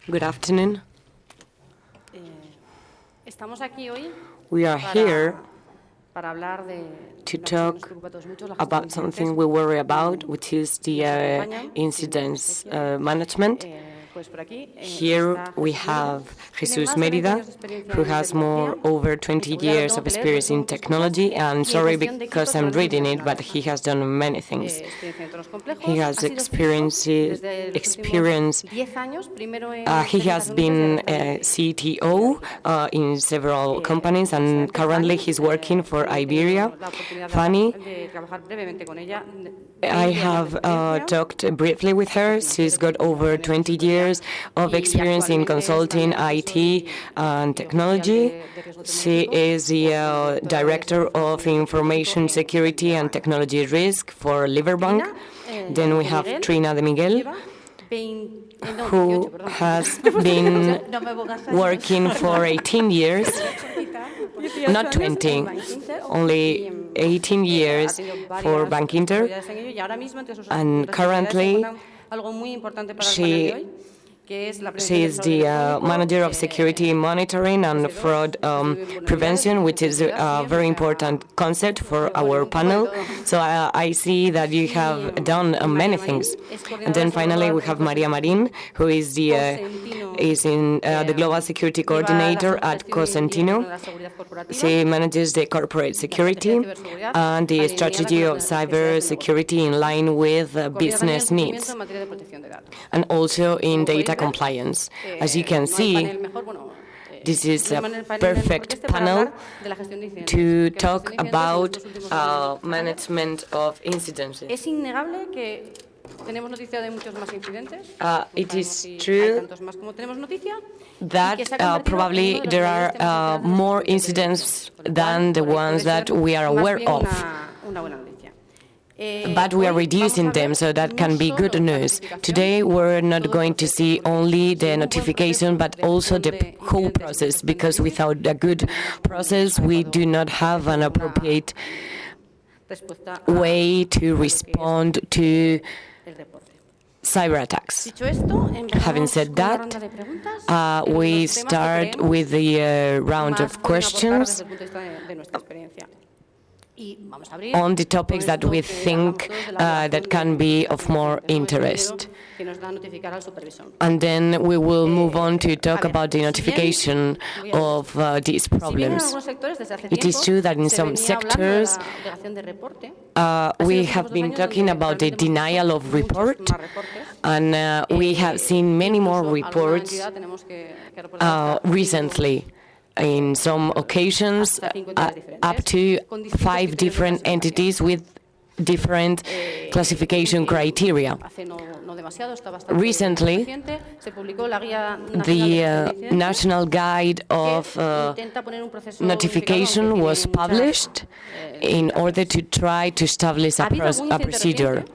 Good afternoon. Estamos aquí hoy We are here para hablar de to talk about something we worry about, which is the incidents management. Here we have Jesús Mérida, who has over 20 years of experience in technology, and sorry because I'm reading it, but he has done many things. He has he has been CTO in several companies, and currently he's working for Iberia. Fanny, I have talked briefly with her. She's got over 20 years of experience in consulting, IT, and technology. She is the Director of Information Security and Technology Risk for Liberbank. Then we have Trina de Miguel, who has been working for 18 years, not 20, only 18 years for Bankinter, and currently she is the manager of security monitoring and fraud prevention, which is a very important concept for our panel. So I see that you have done many things. And then finally we have Marín, who is the global security coordinator at Cosentino. She manages the corporate security and the strategy of cybersecurity in line with business needs, and also in data compliance. As you can see, this is a perfect panel to talk about management of incidents. It is true that probably there are more incidents than the ones that we are aware of. But we are reducing them, so that can be good news. Today, we're not going to see only the notification, but also the whole process, because without a good process, we do not have an appropriate way to respond to cyber attacks. Having said that, we start with the round of questions on the topics that we think that can be of more interest. And then we will move on to talk about the notification of these problems. It is true that in some sectors we have been talking about the denial of report, and we have seen many more reports recently. In some occasions, up to 5 different entities with different classification criteria. Recently, the National Guide of Notification was published in order to try to establish a procedure.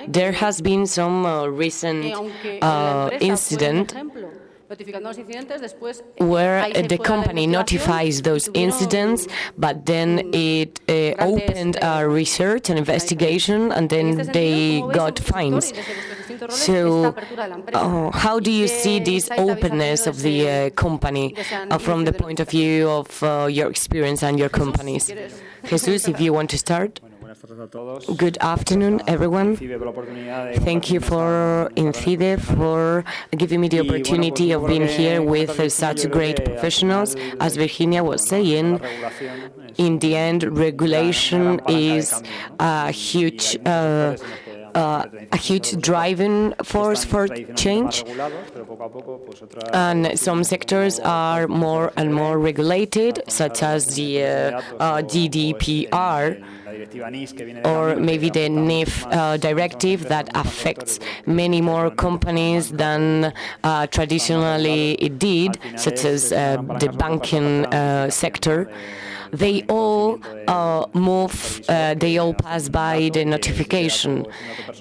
There has been some recent incident where the company notifies those incidents, but then it opened a research and investigation, and then they got fines. So how do you see this openness of the company from the point of view of your experience and your companies? Jesús, if you want to start. Good afternoon, everyone. Thank you for INCIBE for giving me the opportunity of being here with such great professionals. As Virginia was saying, in the end, regulation is a huge driving force for change, and some sectors are more and more regulated, such as the GDPR, or maybe the NIF directive that affects many more companies than traditionally it did, such as the banking sector. They all they all pass by the notification.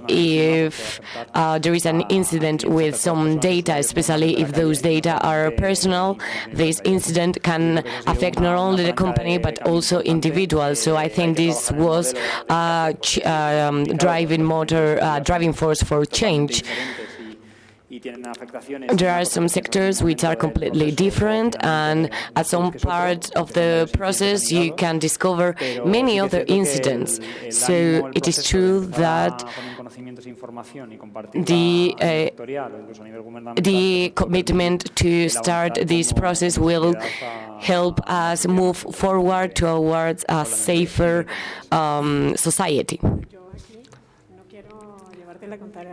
If there is an incident with some data, especially if those data are personal, this incident can affect not only the company but also individuals. So I think this was a driving force for change. There are some sectors which are completely different, and at some parts of the process you can discover many other incidents. So it is true that the commitment to start this process will help us move forward towards a safer society.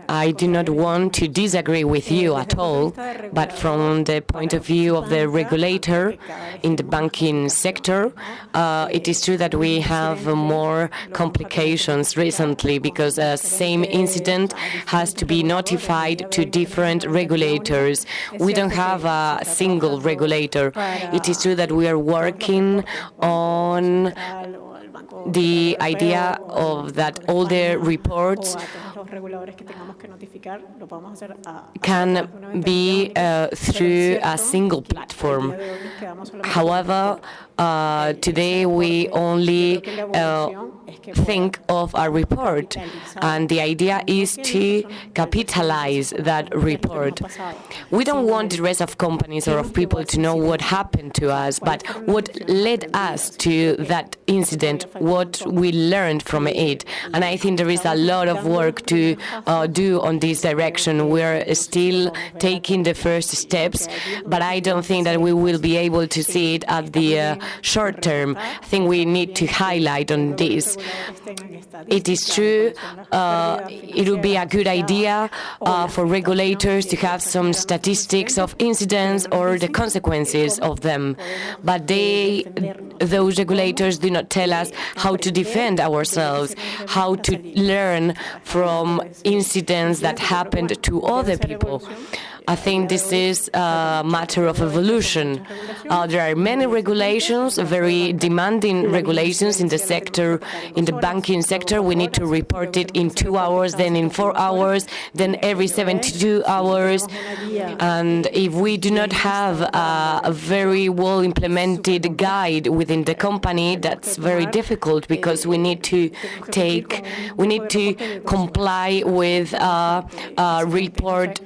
I do not want to disagree with you at all, but from the point of view of the regulator in the banking sector, it is true that we have more complications recently because the same incident has to be notified to different regulators. We don't have a single regulator. It is true that we are working on the idea of that all the reports can be through a single platform. However, today we only think of a report, and the idea is to capitalize that report. We don't want the rest of companies or of people to know what happened to us, but what led us to that incident, what we learned from it. And I think there is a lot of work to do on this direction. We're still taking the first steps, but I don't think that we will be able to see it at the short term. I think we need to highlight on this. It is true, it would be a good idea for regulators to have some statistics of incidents or the consequences of them, but those regulators do not tell us how to defend ourselves, how to learn from incidents that happened to other people. I think this is a matter of evolution. There are many regulations, very demanding regulations in the sector, in the banking sector. We need to report it in 2 hours, then in 4 hours, then every 72 hours. And if we do not have a very well implemented guide within the company, that's very difficult because we need to comply with a report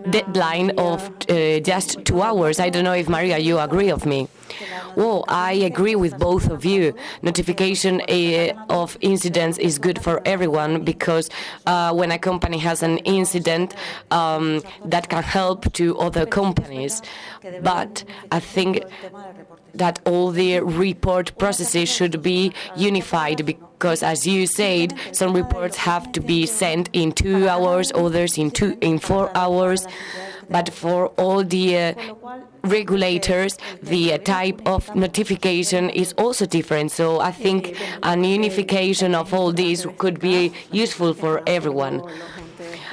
deadline of just 2 hours. I don't know if, Maria, you agree with me. Well, I agree with both of you. Notification of incidents is good for everyone because when a company has an incident, that can help to other companies. But I think that all the report processes should be unified because, as you said, some reports have to be sent in 2 hours, others in 4 hours. But for all the regulators, the type of notification is also different. So I think an unification of all these could be useful for everyone.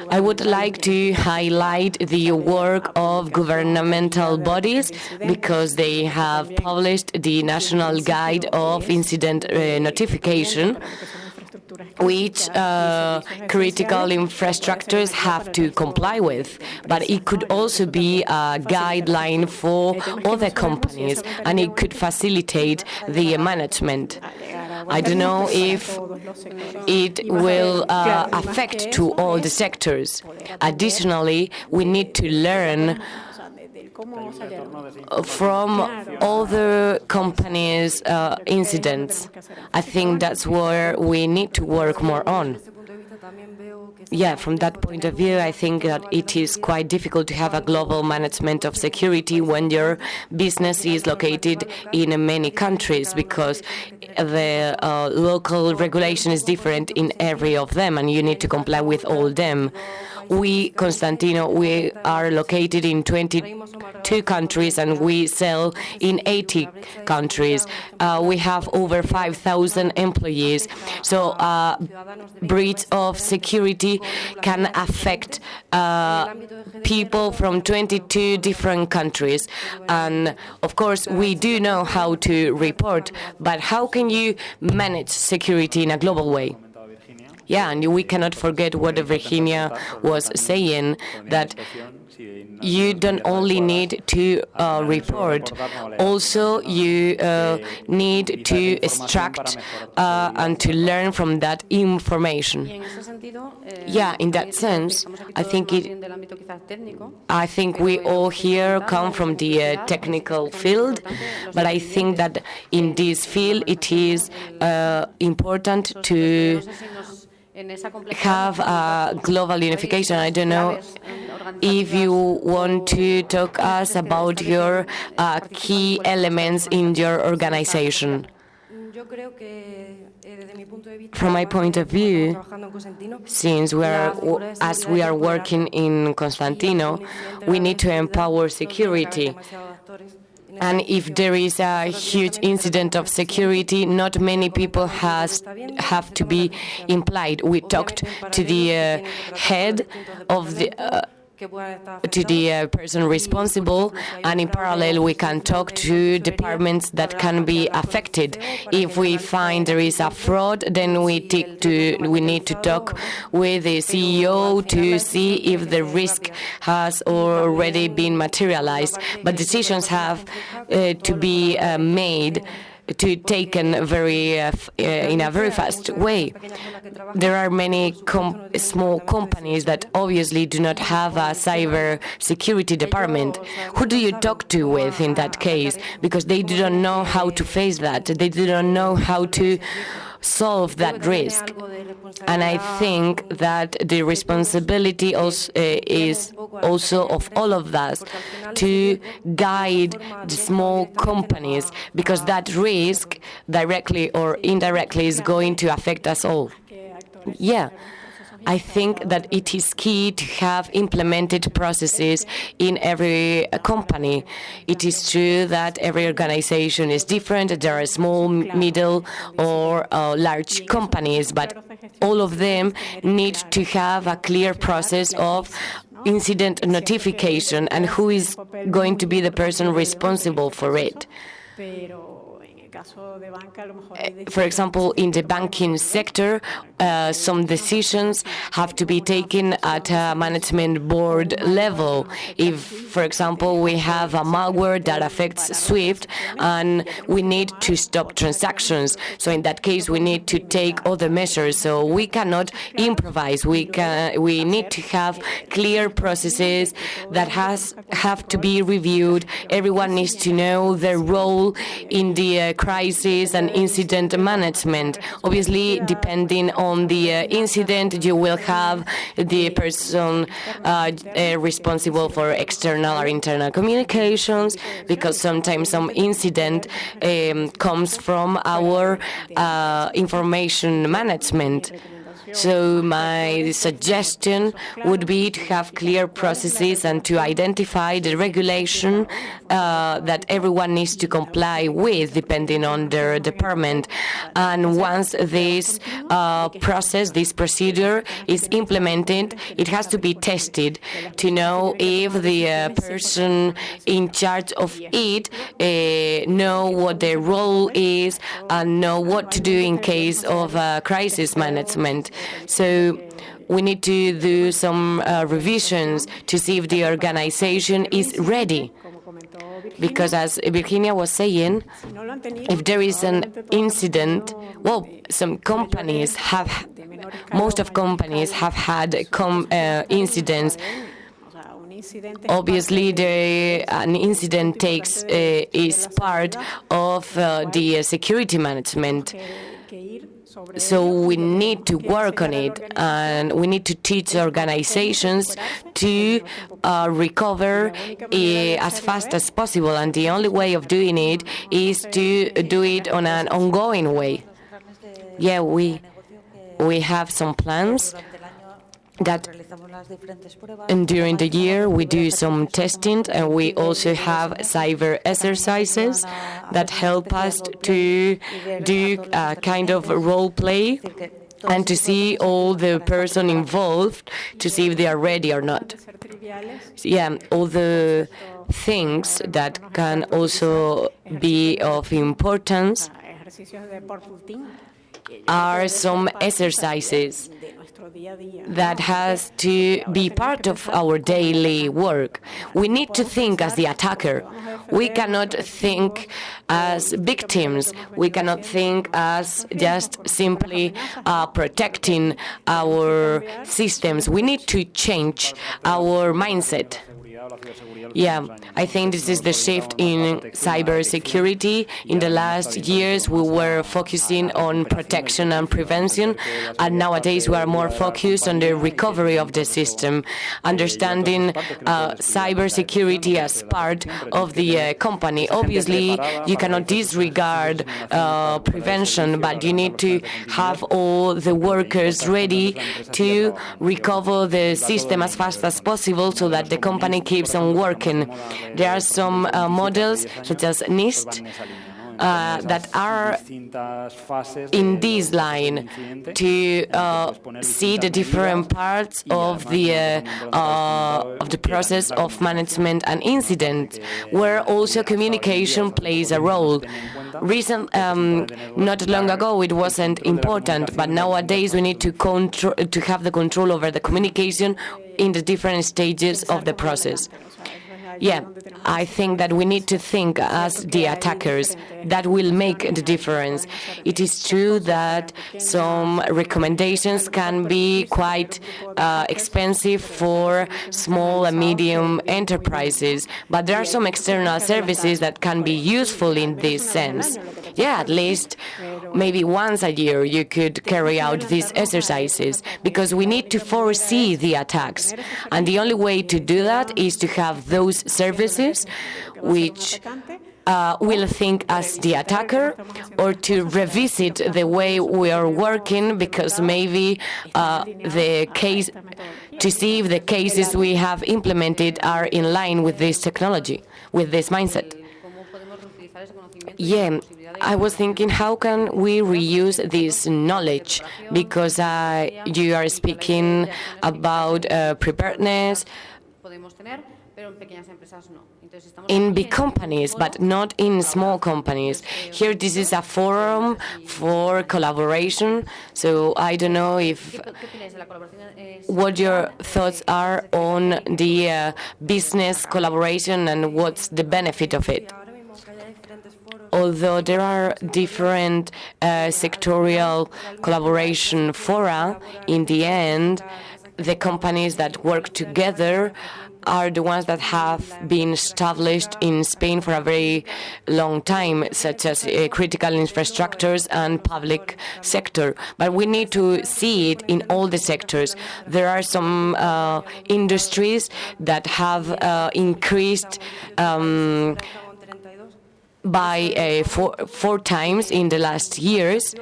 I would like to highlight the work of governmental bodies because they have published the National Guide of Incident Notification, which critical infrastructures have to comply with. But it could also be a guideline for other companies, and it could facilitate the management. I don't know if it will affect to all the sectors. Additionally, we need to learn from other companies' incidents. I think that's where we need to work more on. Yeah, from that point of view, I think that it is quite difficult to have a global management of security when your business is located in many countries because the local regulation is different in every of them and you need to comply with all them. We, Cosentino, we are located in 22 countries and we sell in 80 countries. We have over 5,000 employees. So breach of security can affect people from 22 different countries. And of course, we do know how to report, but how can you manage security in a global way? Yeah, and we cannot forget what Virginia was saying, that you don't only need to report, also you need to extract and to learn from that information. Yeah, in that sense, I think we all here come from the technical field, but I think that in this field it is important to have a global unification. I don't know if you want to talk us about your key elements in your organization. From my point of view, since we are working in Cosentino, we need to empower security. And if there is a huge incident of security, not many people have to be implied. We talked to the head of the to the person responsible, and in parallel we can talk to departments that can be affected. If we find there is a fraud, then we need to talk with the CEO to see if the risk has already been materialized. But decisions have to be made, to taken in a very fast way. There are many small companies that obviously do not have a cyber security department. Who do you talk to with in that case? Because they do not know how to face that. They do not know how to solve that risk. And I think that the responsibility is also of all of us to guide the small companies, because that risk, directly or indirectly, is going to affect us all. Yeah. I think that it is key to have implemented processes in every company. It is true that every organization is different. There are small, middle, or large companies, but all of them need to have a clear process of incident notification and who is going to be the person responsible for it. For example, in the banking sector, some decisions have to be taken at a management board level. If, for example, we have a malware that affects SWIFT and we need to stop transactions, so in that case we need to take other measures. So we cannot improvise. We need to have clear processes that have to be reviewed. Everyone needs to know their role in the crisis and incident management. Obviously, depending on the incident, you will have the person responsible for external or internal communications, because sometimes some incident comes from our information management. So my suggestion would be to have clear processes and to identify the regulation that everyone needs to comply with, depending on their department. And once this this procedure is implemented, it has to be tested to know if the person in charge of it know what their role is and know what to do in case of crisis management. So we need to do some revisions to see if the organization is ready. Because as Virginia was saying, if there is an incident, well, most of companies have had incidents. Obviously, an incident is part of the security management. So we need to work on it, and we need to teach organizations to recover as fast as possible. And the only way of doing it is to do it on an ongoing way. Yeah, we have some plans that during the year we do some testing, and we also have cyber exercises that help us to do a kind of role play and to see all the person involved to see if they are ready or not. Yeah, all the things that can also be of importance are some exercises that has to be part of our daily work. We need to think as the attacker. We cannot think as victims. We cannot think as just simply protecting our systems. We need to change our mindset. Yeah, I think this is the shift in cybersecurity. In the last years, we were focusing on protection and prevention, and nowadays we are more focused on the recovery of the system, understanding cybersecurity as part of the company. Obviously, you cannot disregard prevention, but you need to have all the workers ready to recover the system as fast as possible so that the company keeps on working. There are some models, such as NIST, that are in this line to see the different parts of the process of management and incident, where also communication plays a role. Not long ago it wasn't important, but nowadays we need to have the control over the communication in the different stages of the process. Yeah, I think that we need to think as the attackers. That will make the difference. It is true that some recommendations can be quite expensive for small and medium enterprises, but there are some external services that can be useful in this sense. Yeah, at least maybe once a year you could carry out these exercises, because we need to foresee the attacks. And the only way to do that is to have those services which will think as the attacker, or to revisit the way we are working, because maybe to see if the cases we have implemented are in line with this technology, with this mindset. Yeah, I was thinking, how can we reuse this knowledge? Because you are speaking about preparedness in big companies, but not in small companies. Here, this is a forum for collaboration, so I don't know what your thoughts are on the business collaboration and what's the benefit of it. Although there are different sectorial collaboration fora, in the end, the companies that work together are the ones that have been established in Spain for a very long time, such as critical infrastructures and public sector. But we need to see it in all the sectors. There are some industries that have increased by four times in the last years.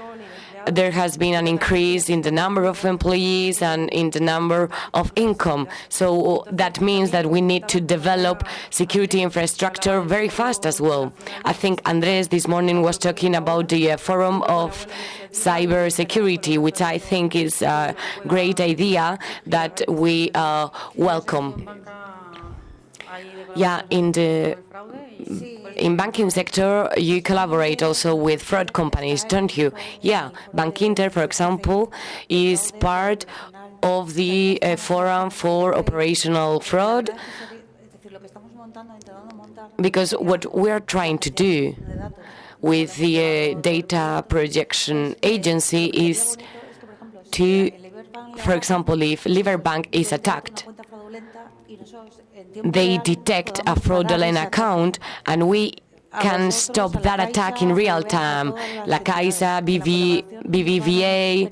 There has been an increase in the number of employees and in the number of income. So that means that we need to develop security infrastructure very fast as well. I think Andrés this morning was talking about the Forum of Cybersecurity, which I think is a great idea that we welcome. Yeah, in banking sector, you collaborate also with fraud companies, don't you? Yeah, Bankinter, for example, is part of the Forum for Operational Fraud, because what we're trying to do with the data projection agency is to, for example, if Liberbank is attacked, they detect a fraudulent account, and we can stop that attack in real time, La Caixa, BBVA,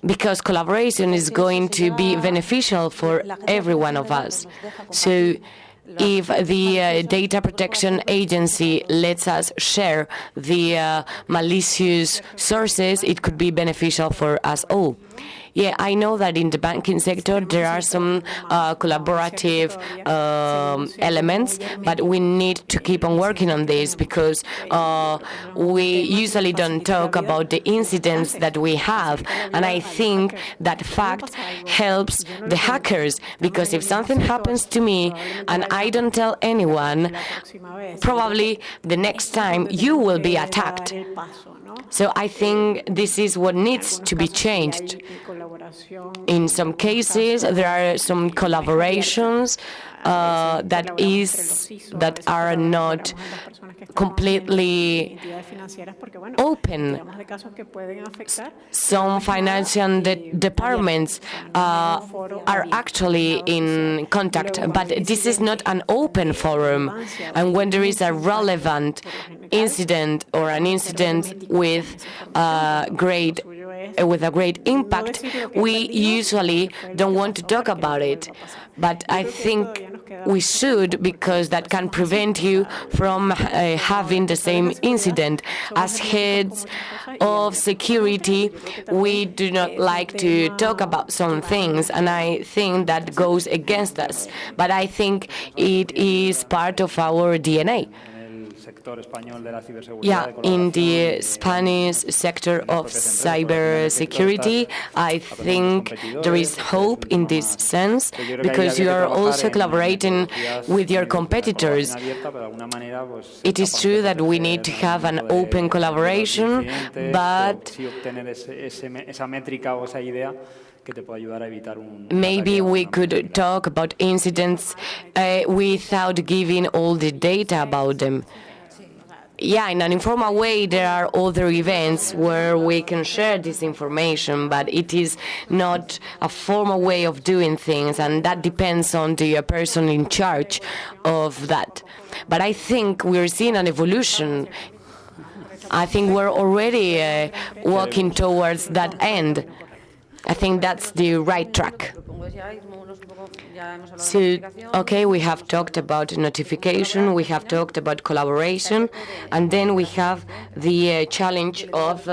because collaboration is going to be beneficial for every one of us. So if the data protection agency lets us share the malicious sources, it could be beneficial for us all. Yeah, I know that in the banking sector there are some collaborative elements, but we need to keep on working on this because we usually don't talk about the incidents that we have, and I think that fact helps the hackers, because if something happens to me and I don't tell anyone, probably the next time you will be attacked. So I think this is what needs to be changed. In some cases, there are some collaborations that are not completely open. Some financial departments are actually in contact, but this is not an open forum. And when there is a relevant incident or an incident with a great impact, we usually don't want to talk about it. But I think we should, because that can prevent you from having the same incident. As heads of security, we do not like to talk about some things, and I think that goes against us. But I think it is part of our DNA. Yeah, in the Spanish sector of cybersecurity, I think there is hope in this sense, because you are also collaborating with your competitors. It is true that we need to have an open collaboration, but maybe we could talk about incidents without giving all the data about them. Yeah, in an informal way, there are other events where we can share this information, but it is not a formal way of doing things, and that depends on the person in charge of that. But I think we're seeing an evolution. I think we're already walking towards that end. I think that's the right track. So, okay, we have talked about notification, we have talked about collaboration, and then we have the challenge of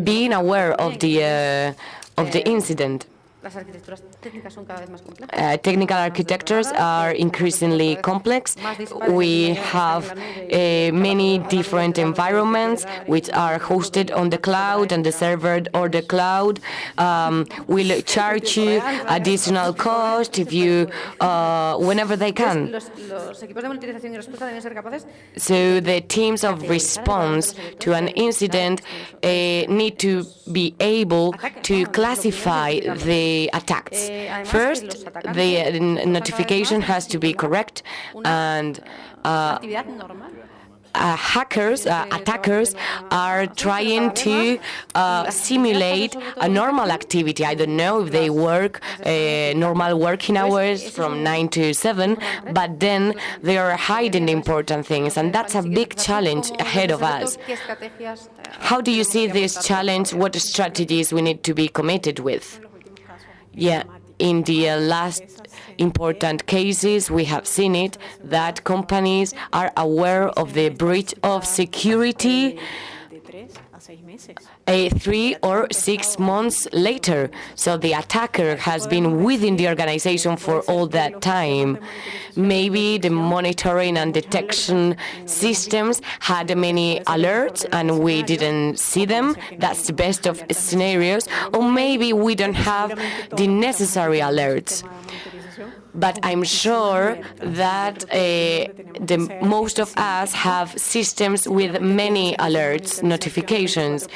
being aware of the incident. Technical architectures are increasingly complex. We have many different environments which are hosted on the cloud, and the server or the cloud will charge you additional cost if you whenever they can. So the teams of response to an incident need to be able to classify the attacks. First, the notification has to be correct, and attackers are trying to simulate a normal activity. I don't know if they work normal working hours from 9 to 7, but then they are hiding the important things, and that's a big challenge ahead of us. How do you see this challenge? What strategies we need to be committed with? Yeah, in the last important cases, we have seen it, that companies are aware of the breach of security 3 or 6 months later. So the attacker has been within the organization for all that time. Maybe the monitoring and detection systems had many alerts and we didn't see them. That's the best of scenarios. Or maybe we don't have the necessary alerts. But I'm sure that most of us have systems with many alerts, notifications.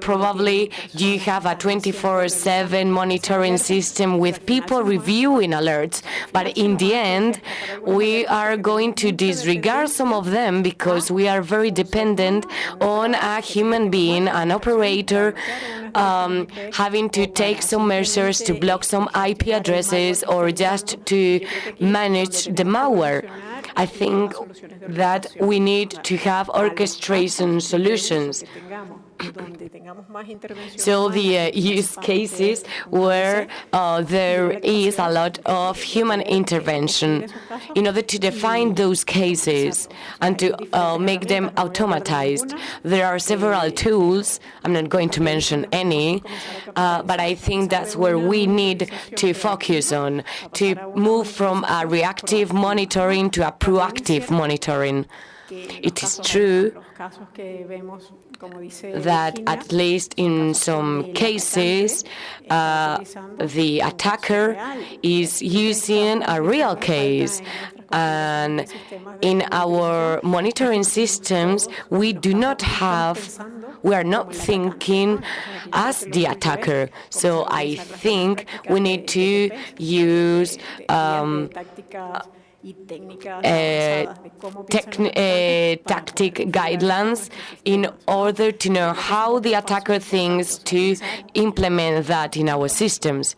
Probably you have a 24/7 monitoring system with people reviewing alerts. But in the end, we are going to disregard some of them because we are very dependent on a human being, an operator, having to take some measures to block some IP addresses or just to manage the malware. I think that we need to have orchestration solutions. So the use cases where there is a lot of human intervention. In order to define those cases and to make them automatized, there are several tools. I'm not going to mention any, but I think that's where we need to focus on, to move from a reactive monitoring to a proactive monitoring. It is true that at least in some cases, the attacker is using a real case. And in our monitoring systems, we are not thinking as the attacker. So I think we need to use tactic guidelines in order to know how the attacker thinks to implement that in our systems.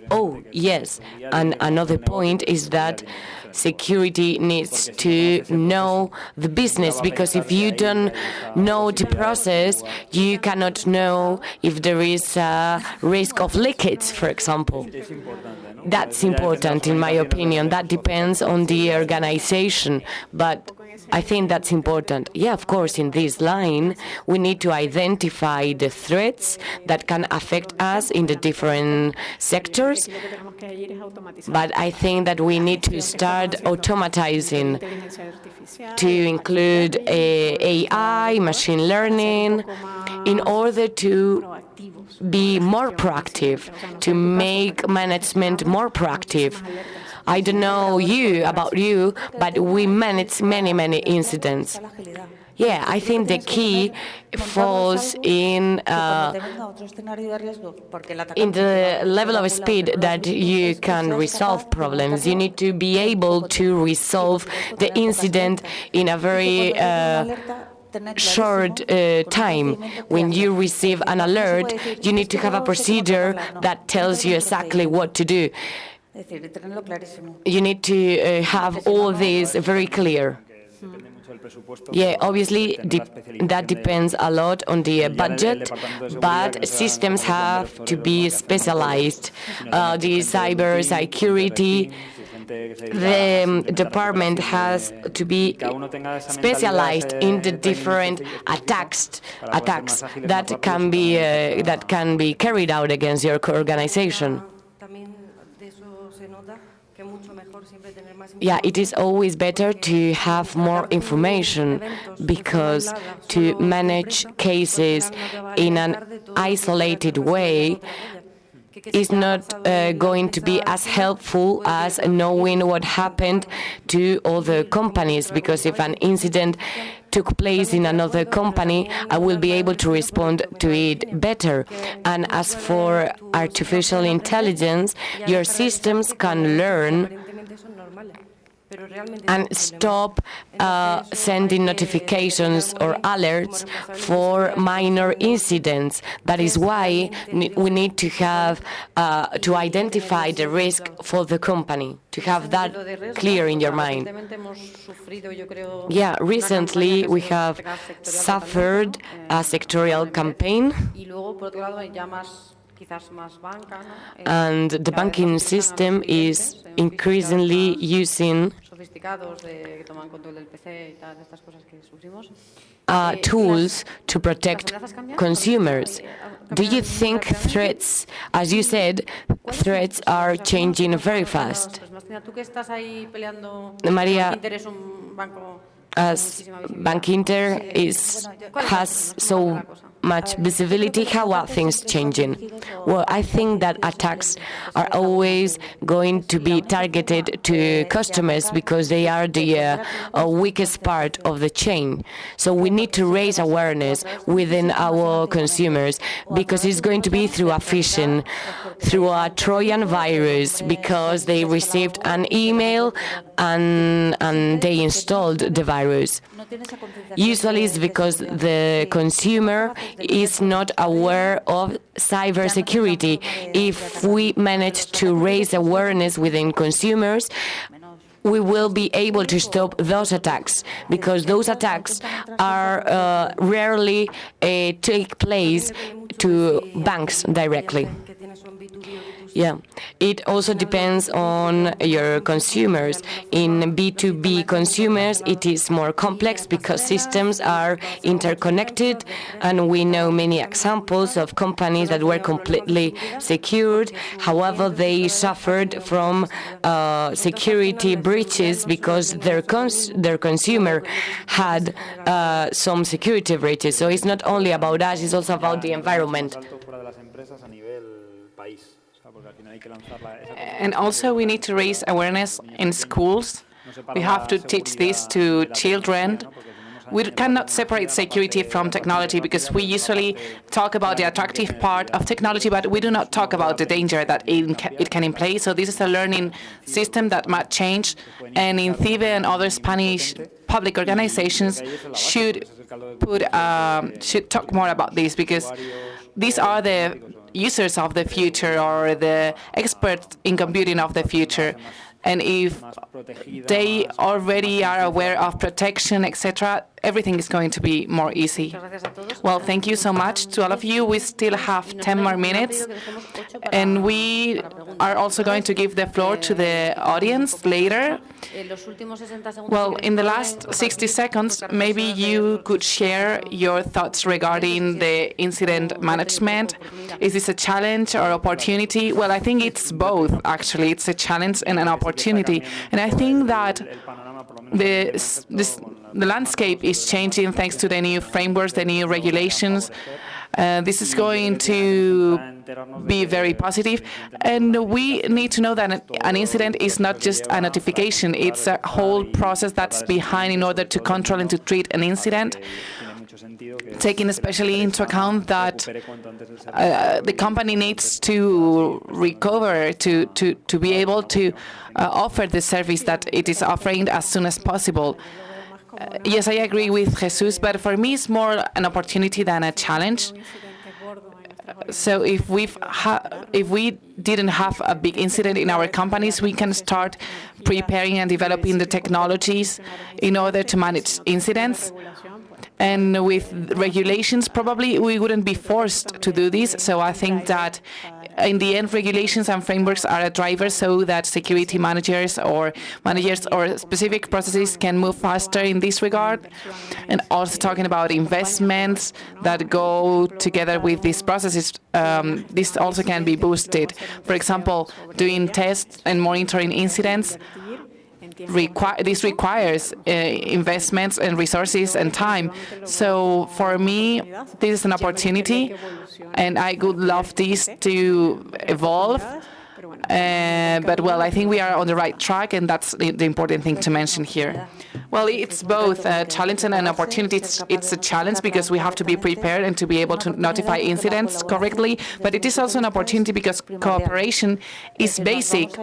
Oh, yes, and another point is that security needs to know the business, because if you don't know the process, you cannot know if there is a risk of leakage, for example. That's important, in my opinion. That depends on the organization, but I think that's important. Yeah, of course, in this line, we need to identify the threats that can affect us in the different sectors, but I think that we need to start automatizing to include AI, machine learning, in order to be more proactive, to make management more proactive. I don't know about you, but we manage many incidents. Yeah, I think the key falls in the level of speed that you can resolve problems. You need to be able to resolve the incident in a very short time. When you receive an alert, you need to have a procedure that tells you exactly what to do. You need to have all this very clear. Yeah, obviously that depends a lot on the budget, but systems have to be specialized. The cybersecurity, the department has to be specialized in the different attacks that can be carried out against your organization. Yeah, it is always better to have more information, because to manage cases in an isolated way is not going to be as helpful as knowing what happened to other companies, because if an incident took place in another company, I will be able to respond to it better. And as for artificial intelligence, your systems can learn and stop sending notifications or alerts for minor incidents. That is why we need to have to identify the risk for the company, to have that clear in your mind. Yeah, recently we have suffered a sectorial campaign, and the banking system is increasingly using tools to protect consumers. Do you think threats, as you said, threats are changing very fast? Maria, as Bankinter has so much visibility, how are things changing? Well, I think that attacks are always going to be targeted to customers, because they are the weakest part of the chain. So we need to raise awareness within our consumers, because it's going to be through a phishing, through a Trojan virus, because they received an email and they installed the virus. Usually it's because the consumer is not aware of cybersecurity. If we manage to raise awareness within consumers, we will be able to stop those attacks, because those attacks are rarely take place to banks directly. Yeah, it also depends on your consumers. In B2B consumers, it is more complex because systems are interconnected, and we know many examples of companies that were completely secured. However, they suffered from security breaches because their consumer had some security breaches. So it's not only about us, it's also about the environment. And also we need to raise awareness in schools. We have to teach this to children. We cannot separate security from technology, because we usually talk about the attractive part of technology, but we do not talk about the danger that it can imply. So this is a learning system that might change, and INCIBE and other Spanish public organizations should talk more about this, because these are the users of the future, or the experts in computing of the future. And if they already are aware of protection, etc., everything is going to be more easy. Well, thank you so much to all of you. We still have 10 more minutes, and we are also going to give the floor to the audience later. Well, in the last 60 seconds, maybe you could share your thoughts regarding the incident management. Is this a challenge or opportunity? Well, I think it's both, actually. It's a challenge and an opportunity. And I think that the landscape is changing thanks to the new frameworks, the new regulations. This is going to be very positive. And we need to know that an incident is not just a notification. It's a whole process that's behind in order to control and to treat an incident, taking especially into account that the company needs to recover to be able to offer the service that it is offering as soon as possible. Yes, I agree with Jesús, but for me it's more an opportunity than a challenge. So if we didn't have a big incident in our companies, we can start preparing and developing the technologies in order to manage incidents. And with regulations, probably we wouldn't be forced to do this. So I think that in the end, regulations and frameworks are a driver so that security managers or specific processes can move faster in this regard. And also talking about investments that go together with these processes, this also can be boosted. For example, doing tests and monitoring incidents. This requires investments and resources and time. So for me, this is an opportunity, and I would love this to evolve. But, well, I think we are on the right track, and that's the important thing to mention here. Well, it's both a challenge and an opportunity. It's a challenge because we have to be prepared and to be able to notify incidents correctly, but it is also an opportunity because cooperation is basic.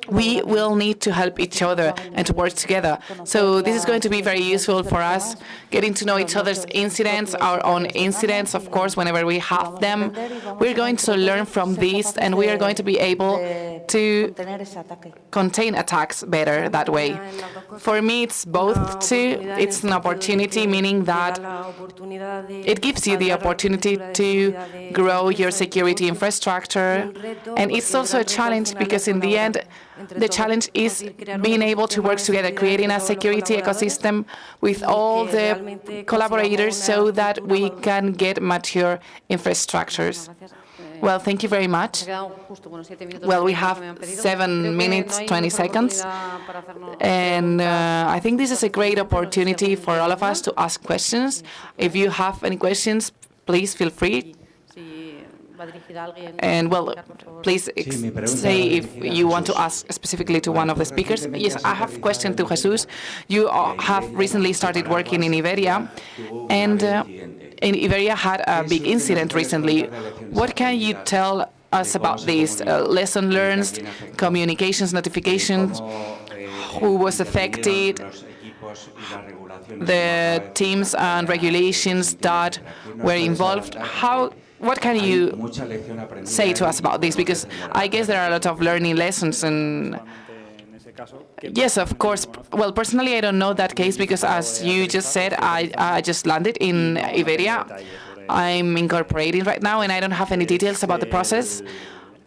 We will need to help each other and to work together. So this is going to be very useful for us, getting to know each other's incidents, our own incidents, of course, whenever we have them. We're going to learn from these, and we are going to be able to contain attacks better that way. For me, it's both too. It's an opportunity, meaning that it gives you the opportunity to grow your security infrastructure. And it's also a challenge because in the end, the challenge is being able to work together, creating a security ecosystem with all the collaborators so that we can get mature infrastructures. Well, thank you very much. Well, we have 7 minutes, 20 seconds. And I think this is a great opportunity for all of us to ask questions. If you have any questions, please feel free. And, well, please say if you want to ask specifically to one of the speakers. Yes, I have a question to Jesús. You have recently started working in Iberia, and Iberia had a big incident recently. What can you tell us about this? Lesson learned, communications, notifications, who was affected, the teams and regulations that were involved? What can you say to us about this? Because I guess there are a lot of learning lessons, and Yes, of course. Well, personally, I don't know that case because, as you just said, I just landed in Iberia. I'm incorporating right now, and I don't have any details about the process.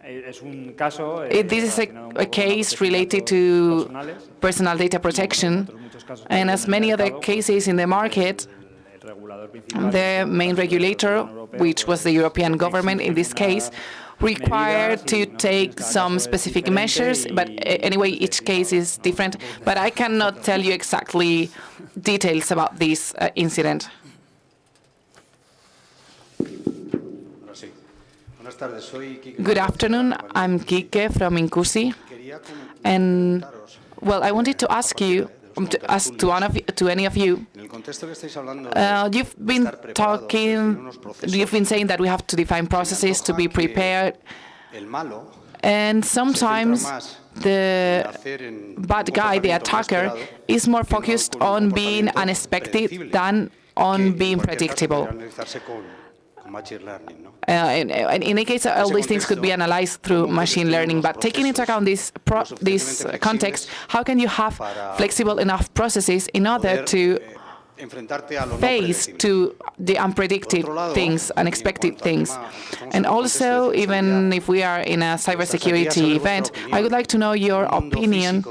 This is a case related to personal data protection, and as many other cases in the market, the main regulator, which was the European government in this case, required to take some specific measures, but anyway, each case is different. But I cannot tell you exactly details about this incident. Good afternoon, I'm Quique from INCIBE, and well, I wanted to ask you, to any of you, you've been saying that we have to define processes to be prepared, and sometimes the bad guy, the attacker, is more focused on being unexpected than on being predictable. In any case, all these things could be analyzed through machine learning, but taking into account this context, how can you have flexible enough processes in order to face to the unpredicted things, unexpected things? And also, even if we are in a cybersecurity event, I would like to know your opinion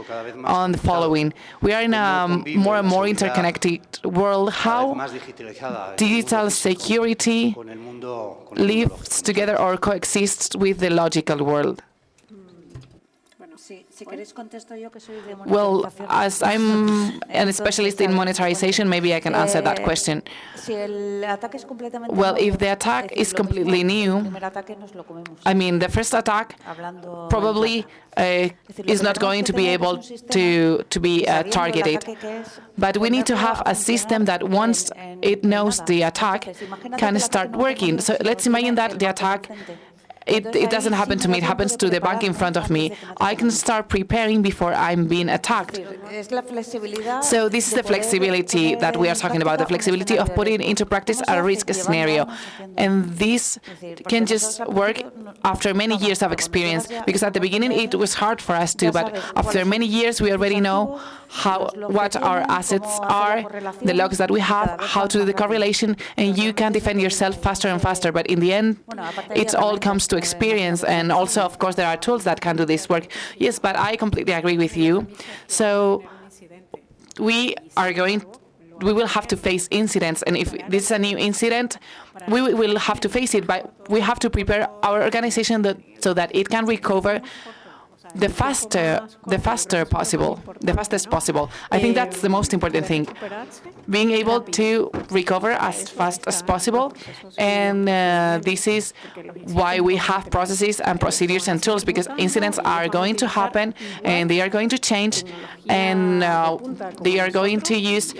on the following. We are in a more and more interconnected world. How digital security lives together or coexists with the logical world? Well, as I'm a specialist in monetarization, maybe I can answer that question. Well, if the attack is completely new, I mean, the first attack probably is not going to be able to be targeted. But we need to have a system that once it knows the attack can start working. So let's imagine that the attack, it doesn't happen to me, it happens to the bank in front of me. I can start preparing before I'm being attacked. So this is the flexibility that we are talking about, the flexibility of putting into practice a risk scenario. And this can just work after many years of experience, because at the beginning it was hard for us to, but after many years we already know what our assets are, the logs that we have, how to do the correlation, and you can defend yourself faster and faster. But in the end, it all comes to experience, and also, of course, there are tools that can do this work. Yes, but I completely agree with you. So we will have to face incidents, and if this is a new incident, we will have to face it, but we have to prepare our organization so that it can recover the fastest possible. I think that's the most important thing, being able to recover as fast as possible. And this is why we have processes and procedures and tools, because incidents are going to happen and they are going to change, and they are going to use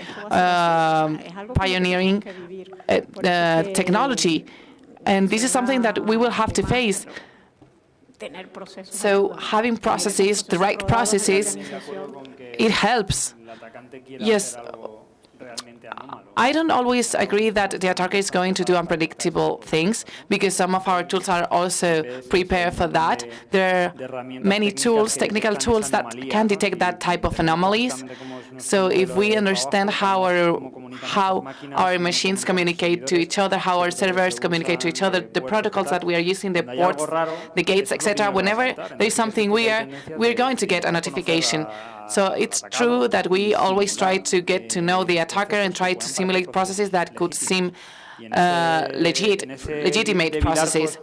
pioneering technology. And this is something that we will have to face. So having processes, the right processes, it helps. Yes, I don't always agree that the attacker is going to do unpredictable things, because some of our tools are also prepared for that. There are many tools, technical tools, that can detect that type of anomalies. So if we understand how our machines communicate to each other, how our servers communicate to each other, the protocols that we are using, the ports, the gates, etc., whenever there is something weird, we're going to get a notification. So it's true that we always try to get to know the attacker and try to simulate processes that could seem legitimate processes.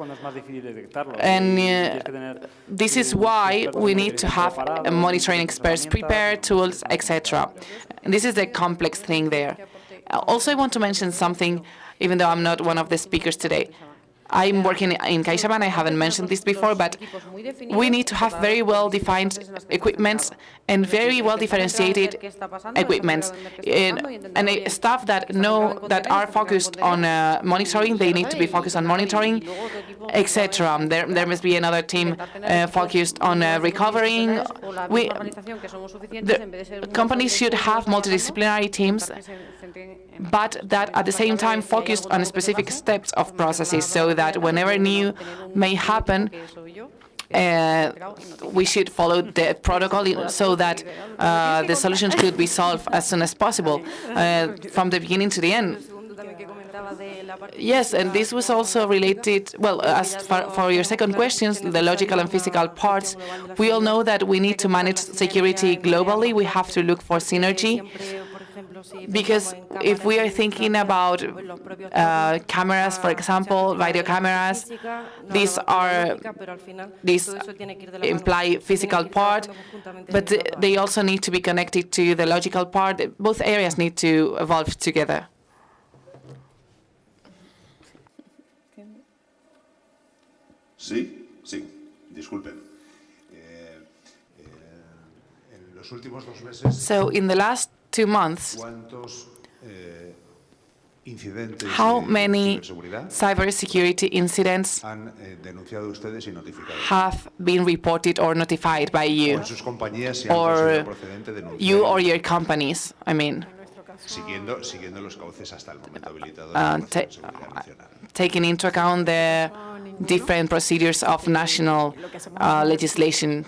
And this is why we need to have monitoring experts prepared, tools, etc. And this is the complex thing there. Also, I want to mention something, even though I'm not one of the speakers today. I'm working in CaixaBank, I haven't mentioned this before, but we need to have very well-defined equipments and very well-differentiated equipments. And staff that are focused on monitoring, they need to be focused on monitoring, etc. There must be another team focused on recovering. The companies should have multidisciplinary teams, but that at the same time focused on specific steps of processes, so that whenever new may happen, we should follow the protocol so that the solutions could be solved as soon as possible, from the beginning to the end. Yes, and this was also related, well, as for your second questions, the logical and physical parts, we all know that we need to manage security globally. We have to look for synergy, because if we are thinking about cameras, for example, video cameras, these imply physical part, but they also need to be connected to the logical part. Both areas need to evolve together. Sí, disculpen. En los últimos 2 meses, So in the last 2 months, ¿cuántos incidentes how de many ciberseguridad cybersecurity incidents han denunciado ustedes y notificado? have been reported or notified by you, En sus compañías si han or considerado procedente denunciar, you or your companies, I mean, siguiendo los cauces hasta el momento habilitados por la Seguridad Nacional. taking into account the different procedures of national legislation.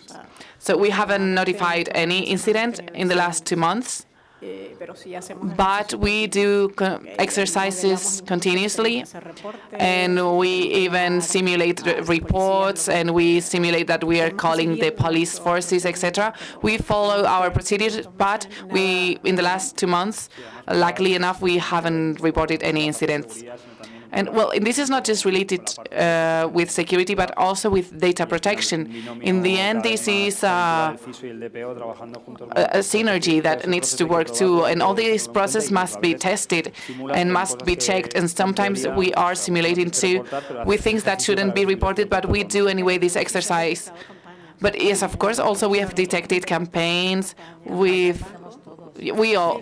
So we haven't notified any incident in the last 2 months, but we do exercises continuously, and we even simulate reports, and we simulate that we are calling the police forces, etc. We follow our procedures, but in the last 2 months, luckily enough, we haven't reported any incidents. And well, this is not just related with security, but also with data protection. In the end, this is a synergy that needs to work too, and all this process must be tested and must be checked. And sometimes we are simulating too with things that shouldn't be reported, but we do anyway this exercise. But yes, of course, also we have detected campaigns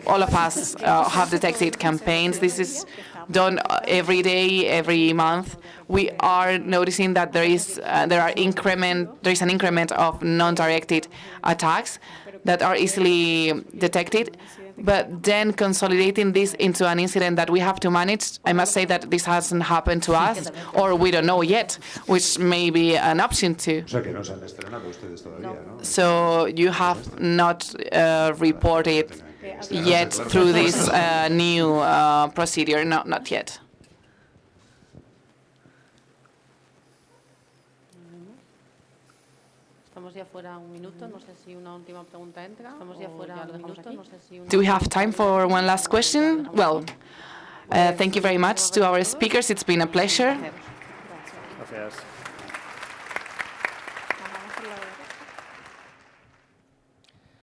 all of us have detected campaigns. This is done every day, every month. We are noticing that there is an increment of non-directed attacks that are easily detected. But then consolidating this into an incident that we have to manage, I must say that this hasn't happened to us, or we don't know yet, which may be an option too. So you have not reported yet through this new procedure, no, not yet. Do we have time for one last question? Well, thank you very much to our speakers. It's been a pleasure. Gracias.